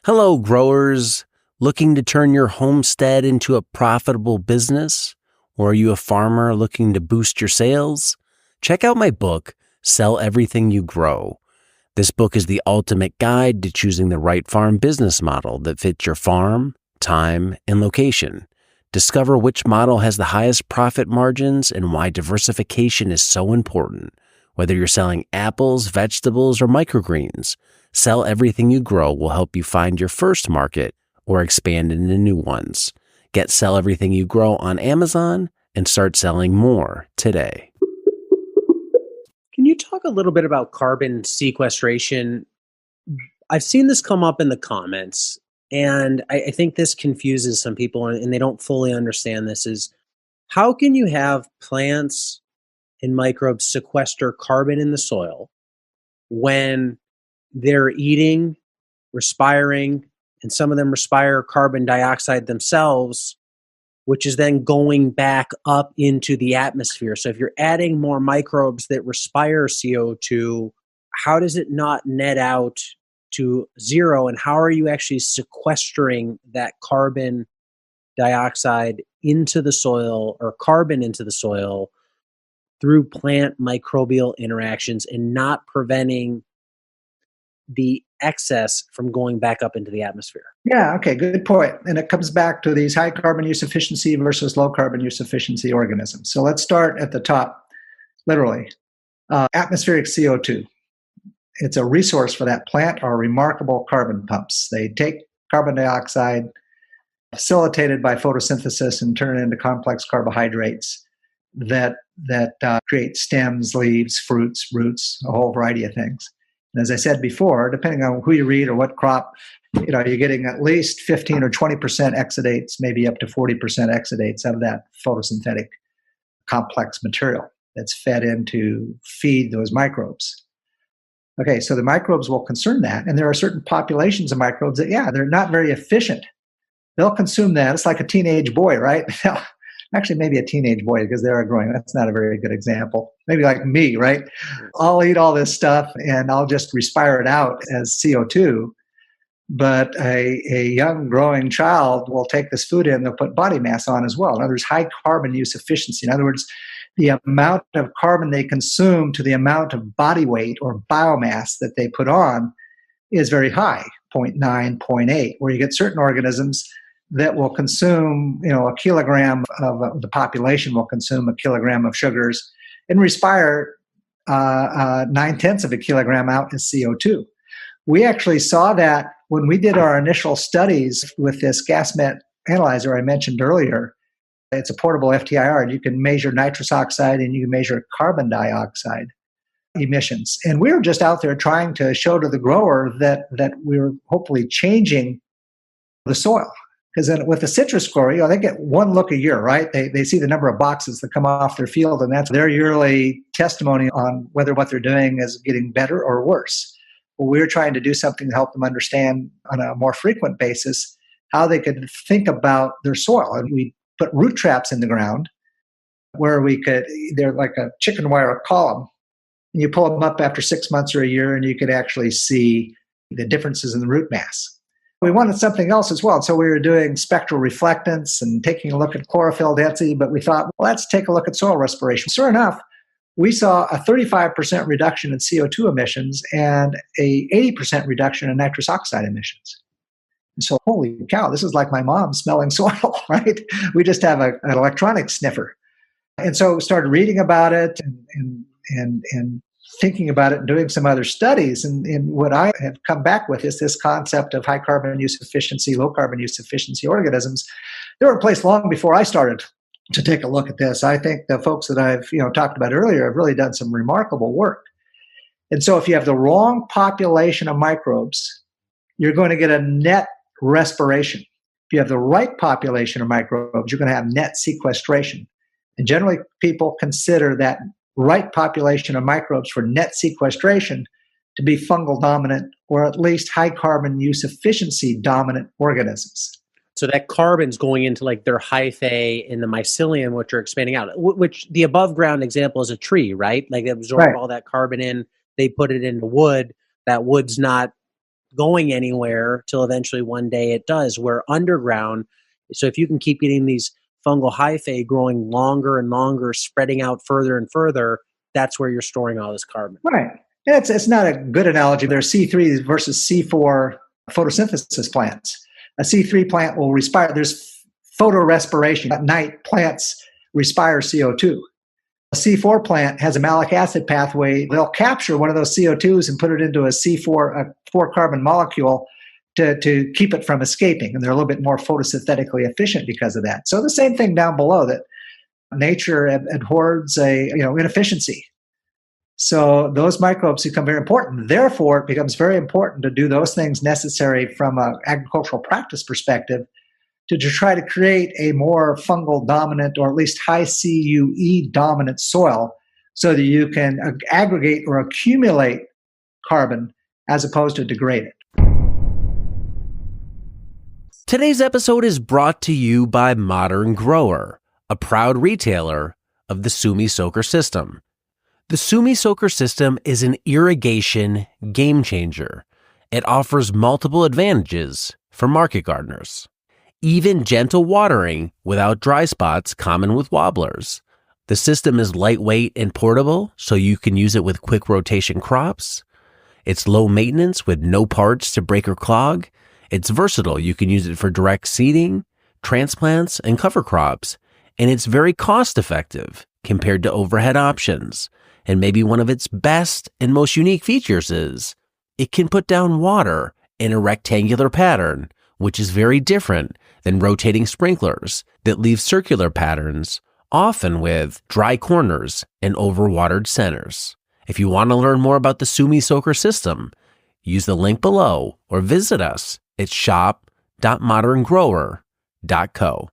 Hello, growers. Looking to turn your homestead into a profitable business? Or are you a farmer looking to boost your sales? Check out my book, Sell Everything You Grow. This book is the ultimate guide to choosing the right farm business model that fits your farm, time, and location. Discover which model has the highest profit margins and why diversification is so important. Whether you're selling apples, vegetables, or microgreens, Sell Everything You Grow will help you find your first market or expand into new ones. Get Sell Everything You Grow on Amazon and start selling more today. Can you talk a little bit about carbon sequestration? I've seen this come up in the comments, and I think this confuses some people, and they don't fully understand this. Is how can you have plants and microbes sequester carbon in the soil when they're eating, respiring, and some of them respire carbon dioxide themselves, which is then going back up into the atmosphere. So if you're adding more microbes that respire CO2, how does it not net out to zero? And how are you actually sequestering that carbon dioxide into the soil or carbon into the soil through plant microbial interactions and not preventing the excess from going back up into the atmosphere? Yeah, okay, good point. And it comes back to these high carbon use efficiency versus low carbon use efficiency organisms. So let's start at the top, literally. Atmospheric CO2. It's a resource for that plant, are remarkable carbon pumps. They take carbon dioxide, facilitated by photosynthesis, and turn it into complex carbohydrates that create stems, leaves, fruits, roots, a whole variety of things. And as I said before, depending on who you read or what crop, you're getting at least 15 or 20% exudates, maybe up to 40% exudates of that photosynthetic complex material that's fed in to feed those microbes. Okay, so the microbes will consume that, and there are certain populations of microbes that, they're not very efficient. They'll consume that. It's like a teenage boy, right? Actually, maybe a teenage boy because they are growing. That's not a very good example. Maybe like me, right? I'll eat all this stuff and I'll just respire it out as CO2. But a young growing child will take this food in, they'll put body mass on as well. In other words, high carbon use efficiency. In other words, the amount of carbon they consume to the amount of body weight or biomass that they put on is very high, 0.9, 0.8, where you get certain organisms that will consume, a kilogram of the population will consume a kilogram of sugars and respire 9/10 of a kilogram out as CO2. We actually saw that when we did our initial studies with this gas met analyzer I mentioned earlier. It's a portable FTIR, and you can measure nitrous oxide and you can measure carbon dioxide emissions. And we were just out there trying to show to the grower that we were hopefully changing the soil. Because then with the citrus grower, they get one look a year, right? They see the number of boxes that come off their field, and that's their yearly testimony on whether what they're doing is getting better or worse. Well, we're trying to do something to help them understand on a more frequent basis how they could think about their soil. And we put root traps in the ground where they're like a chicken wire column, and you pull them up after 6 months or a year, and you could actually see the differences in the root mass. We wanted something else as well. So we were doing spectral reflectance and taking a look at chlorophyll density, but we thought, well, let's take a look at soil respiration. Sure enough, we saw a 35% reduction in CO2 emissions and a 80% reduction in nitrous oxide emissions. And so, holy cow, this is like my mom smelling soil, right? We just have an electronic sniffer. And so we started reading about it and thinking about it and doing some other studies. And what I have come back with is this concept of high carbon use efficiency, low carbon use efficiency organisms. They were in place long before I started to take a look at this. I think the folks that I've talked about earlier have really done some remarkable work. And so if you have the wrong population of microbes, you're going to get a net respiration. If you have the right population of microbes, you're going to have net sequestration. And generally, people consider that right population of microbes for net sequestration to be fungal dominant or at least high carbon use efficiency dominant organisms. So that carbon's going into like their hyphae in the mycelium, which are expanding out, which the above ground example is a tree, right? Like they absorb all that carbon in, they put it into wood. That wood's not going anywhere till eventually one day it does. Where underground, so if you can keep getting these fungal hyphae growing longer and longer, spreading out further and further, that's where you're storing all this carbon. Right. It's not a good analogy. There's C3 versus C4 photosynthesis plants. A C3 plant will respire. There's photorespiration. At night, plants respire CO2. A C4 plant has a malic acid pathway. They'll capture one of those CO2s and put it into a C4, a 4-carbon molecule to keep it from escaping. And they're a little bit more photosynthetically efficient because of that. So the same thing down below, that nature abhors inefficiency. So those microbes become very important. Therefore, it becomes very important to do those things necessary from an agricultural practice perspective to try to create a more fungal dominant, or at least high CUE dominant soil, so that you can aggregate or accumulate carbon as opposed to degrade it. Today's episode is brought to you by Modern Grower, a proud retailer of the Sumi Soaker system. The Sumi Soaker system is an irrigation game changer. It offers multiple advantages for market gardeners. Even gentle watering without dry spots common with wobblers. The system is lightweight and portable, so you can use it with quick rotation crops. It's low maintenance with no parts to break or clog. It's versatile. You can use it for direct seeding, transplants, and cover crops. And it's very cost effective compared to overhead options. And maybe one of its best and most unique features is it can put down water in a rectangular pattern, which is very different than rotating sprinklers that leave circular patterns, often with dry corners and overwatered centers. If you want to learn more about the Sumi Soaker system, use the link below or visit us at shop.moderngrower.co.